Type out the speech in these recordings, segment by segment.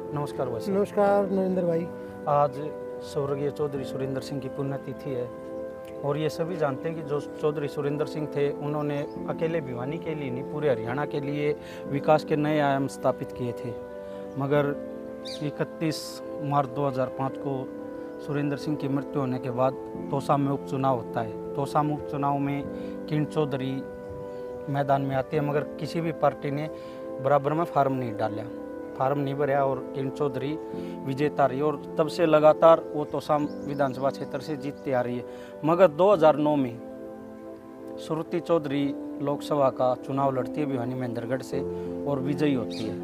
नमस्कार वैसे। नमस्कार नरेंद्र भाई। आज स्वर्गीय चौधरी सुरेंद्र सिंह की पुण्यतिथि है और ये सभी जानते हैं कि जो चौधरी सुरेंद्र सिंह थे उन्होंने अकेले भिवानी के लिए नहीं पूरे हरियाणा के लिए विकास के नए आयाम स्थापित किए थे। मगर 31 मार्च 2005 को सुरेंद्र सिंह की मृत्यु होने के बाद तोसा में उपचुनाव होता है। तोसा में उपचुनाव में किरण चौधरी मैदान में आती है, मगर किसी भी पार्टी ने बराबर में फार्म नहीं भरा और किरण चौधरी विजेता रही और तब से लगातार वो तोसा विधानसभा क्षेत्र से जीतती आ रही है। मगर 2009 में श्रुति चौधरी लोकसभा का चुनाव लड़ती है भिवानी महेंद्रगढ़ से और विजयी होती है।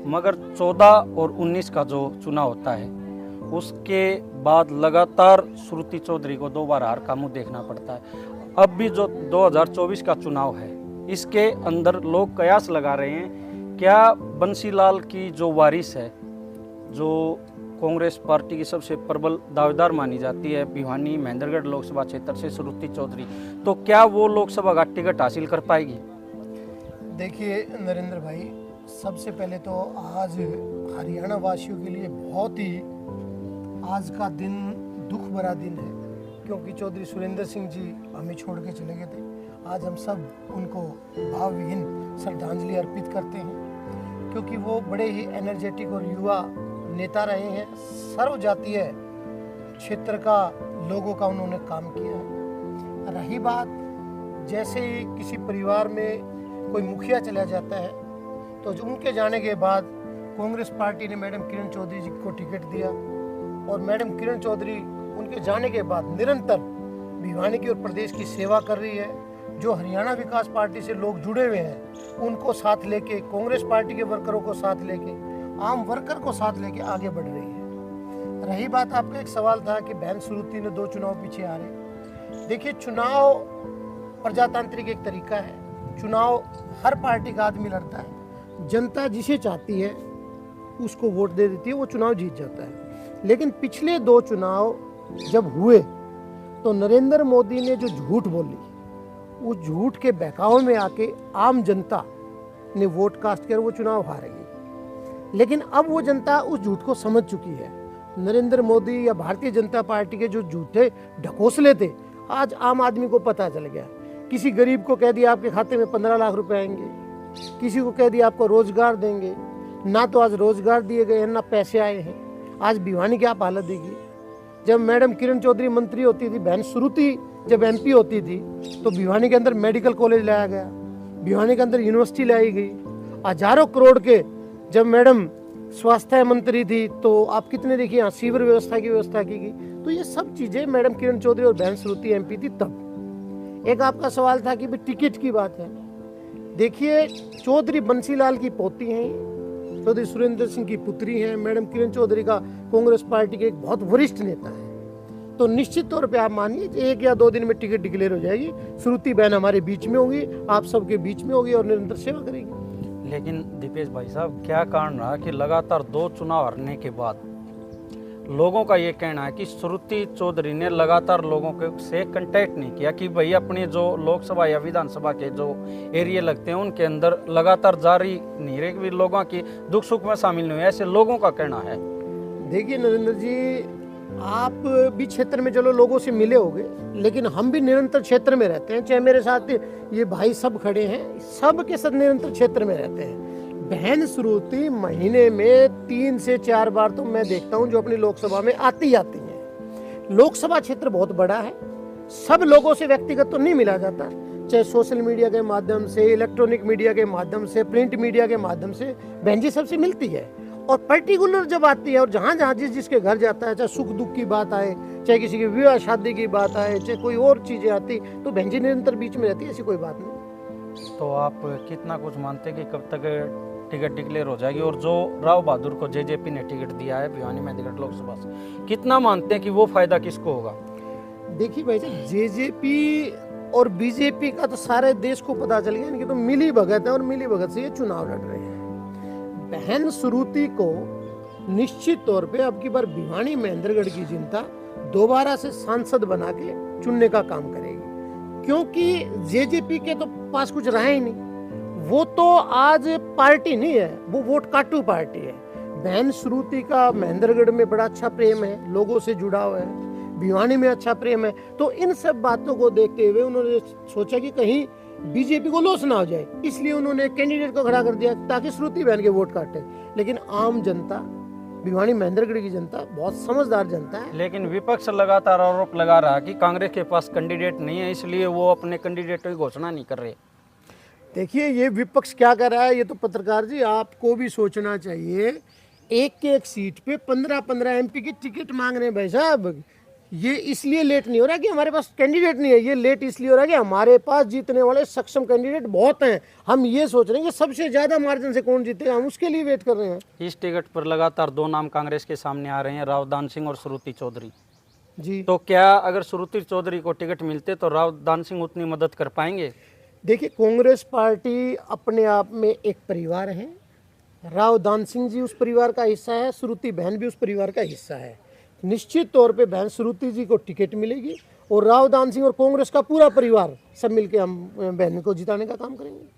मगर 14 और 19 का जो चुनाव होता है उसके बाद लगातार श्रुति चौधरी को 2 बार हार का मुँह देखना पड़ता है। अब भी जो 2024 का चुनाव है इसके अंदर लोग कयास लगा रहे हैं, क्या बंसीलाल की जो वारिस है, जो कांग्रेस पार्टी की सबसे प्रबल दावेदार मानी जाती है भिवानी महेंद्रगढ़ लोकसभा क्षेत्र से श्रुति चौधरी, तो क्या वो लोकसभा का टिकट हासिल कर पाएगी? देखिए नरेंद्र भाई, सबसे पहले तो आज हरियाणा वासियों के लिए बहुत ही आज का दिन दुख भरा दिन है, क्योंकि चौधरी सुरेंद्र सिंह जी हमें छोड़ के चले गए थे। आज हम सब उनको भावहीन श्रद्धांजलि अर्पित करते हैं, क्योंकि वो बड़े ही एनर्जेटिक और युवा नेता रहे हैं। सर्व जातीय क्षेत्र का लोगों का उन्होंने काम किया है। रही बात, जैसे ही किसी परिवार में कोई मुखिया चला जाता है तो जो उनके जाने के बाद कांग्रेस पार्टी ने मैडम किरण चौधरी जी को टिकट दिया और मैडम किरण चौधरी उनके जाने के बाद निरंतर भिवानी की और प्रदेश की सेवा कर रही है। जो हरियाणा विकास पार्टी से लोग जुड़े हुए हैं उनको साथ लेके, कांग्रेस पार्टी के वर्करों को साथ लेके, आम वर्कर को साथ लेके आगे बढ़ रही है। रही बात, आपका एक सवाल था कि बहन श्रुति ने 2 चुनाव पीछे आ रहे। देखिए, चुनाव प्रजातांत्रिक एक तरीका है। चुनाव हर पार्टी का आदमी लड़ता है, जनता जिसे चाहती है उसको वोट दे देती है, वो चुनाव जीत जाता है। लेकिन पिछले 2 चुनाव जब हुए तो नरेंद्र मोदी ने जो झूठ बोली, उस झूठ के बहकावे में आके आम जनता ने वोट कास्ट कर वो चुनाव हारेगी। लेकिन अब वो जनता उस झूठ को समझ चुकी है। नरेंद्र मोदी या भारतीय जनता पार्टी के जो झूठे ढकोसले थे, आज आम आदमी को पता चल गया। किसी गरीब को कह दिया आपके खाते में 15 लाख रुपए आएंगे, किसी को कह दिया आपको रोजगार देंगे। ना तो आज रोजगार दिए गए हैं, ना पैसे आए हैं। आज भिवानी की आप हालत देखिए। जब मैडम किरण चौधरी मंत्री होती थी, बहन श्रुति जब एमपी होती थी, तो भिवानी के अंदर मेडिकल कॉलेज लाया गया, भिवानी के अंदर यूनिवर्सिटी लाई गई। हजारों करोड़ के जब मैडम स्वास्थ्य मंत्री थी तो आप कितने देखिए यहाँ सीवर व्यवस्था की व्यवस्था की गई। तो ये सब चीजें मैडम किरण चौधरी और बहन श्रुति एमपी थी तब। एक आपका सवाल था कि टिकट की बात है। देखिए, चौधरी बंसीलाल की पोती हैं, चौधरी सुरेंद्र सिंह की पुत्री हैं। मैडम किरण चौधरी का कांग्रेस पार्टी के एक बहुत वरिष्ठ नेता है। तो निश्चित तौर पे आप मानिए 1 या 2 दिन में टिकट डिक्लेयर हो जाएगी। श्रुति बहन हमारे बीच में होगी, आप सबके बीच में होगी और निरंतर सेवा करेगी। लेकिन दीपेश भाई साहब, क्या कारण रहा कि लगातार 2 चुनाव हारने के बाद लोगों का ये कहना है कि श्रुति चौधरी ने लगातार लोगों के से कंटेक्ट नहीं किया कि भाई अपने जो लोकसभा या विधानसभा के जो एरिया लगते हैं उनके अंदर लगातार जारी नहीं रहे कि लोगों की दुख सुख में शामिल नहीं हुए, ऐसे लोगों का कहना है। देखिए नरेंद्र जी, आप भी क्षेत्र में चलो लोगों से मिले होंगे, लेकिन हम भी निरंतर क्षेत्र में रहते हैं। चाहे मेरे साथ ये भाई सब खड़े हैं, सब के सब निरंतर क्षेत्र में रहते हैं। बहन श्रुति महीने में 3 से 4 बार तो मैं देखता हूं जो अपनी लोकसभा में आती हैं। लोकसभा क्षेत्र बहुत बड़ा है, सब लोगों से व्यक्तिगत तो नहीं मिला जाता। चाहे सोशल मीडिया के माध्यम से, इलेक्ट्रॉनिक मीडिया के माध्यम से, प्रिंट मीडिया के माध्यम से बहन जी सबसे मिलती है। और पर्टिकुलर जब आती है और जहाँ जहाँ जिसके घर जाता है, चाहे सुख दुख की बात आए, चाहे किसी की विवाह शादी की बात आए, चाहे कोई और चीजें आती, तो बहन जी निरंतर बीच में रहती है, ऐसी कोई बात नहीं। तो आप कितना कुछ मानते हैं कि कब तक टिकट डिक्लेयर हो जाएगी? और जो राव बहादुर को जेजेपी ने टिकट दिया है भिवानी महेंद्रगढ़ लोकसभा से, कितना मानते हैं कि वो फायदा किसको होगा? देखिए भाई साहब, जेजेपी और बीजेपी का तो सारे देश को पता चल गया, इनकी तो मिली भगत है और मिली भगत से ये चुनाव लड़ रहे हैं। बहन श्रुति को निश्चित तौर पे अब की बार भिवानी महेंद्रगढ़ की जनता दोबारा से सांसद बना के चुनने का काम करेगी, क्योंकि जेजेपी के तो पास कुछ रहा ही नहीं। वो तो आज पार्टी नहीं है, वो वोट काटू पार्टी है। बहन श्रुति का महेंद्रगढ़ में बड़ा अच्छा प्रेम है, लोगों से जुड़ाव है, भिवानी में अच्छा प्रेम है, तो इन सब बातों को देखते हुए उन्होंने सोचा कि कहीं बीजेपी को लॉस ना हो जाए, इसलिए उन्होंने कैंडिडेट को खड़ा कर दिया ताकि श्रुति बहन के वोट काटे। लेकिन आम जनता, भिवानी महेंद्रगढ़ की जनता बहुत समझदार जनता है। लेकिन विपक्ष लगातार आरोप लगा रहा कि कांग्रेस के पास कैंडिडेट नहीं है, इसलिए वो अपने कैंडिडेट की घोषणा नहीं कर रहे। देखिए ये विपक्ष क्या कर रहा है, ये तो पत्रकार जी आपको भी सोचना चाहिए। एक एक सीट पे 15-15 एमपी की टिकट मांग रहे हैं भाई साहब। ये इसलिए लेट नहीं हो रहा कि हमारे पास कैंडिडेट नहीं है, ये लेट इसलिए हो रहा है कि हमारे पास जीतने वाले सक्षम कैंडिडेट बहुत हैं। हम ये सोच रहे हैं कि सबसे ज्यादा मार्जिन से कौन जीतेगा, हम उसके लिए वेट कर रहे हैं। इस टिकट पर लगातार 2 नाम कांग्रेस के सामने आ रहे हैं, रावदान सिंह और श्रुति चौधरी जी तो क्या अगर श्रुति चौधरी को टिकट मिलते तो रावदान सिंह उतनी मदद कर पाएंगे? देखिए कांग्रेस पार्टी अपने आप में एक परिवार है, रावदान सिंह जी उस परिवार का हिस्सा है, श्रुति बहन भी उस परिवार का हिस्सा है। निश्चित तौर पे बहन श्रुति जी को टिकट मिलेगी और रावदान सिंह और कांग्रेस का पूरा परिवार सब मिलके हम बहन को जिताने का काम करेंगे।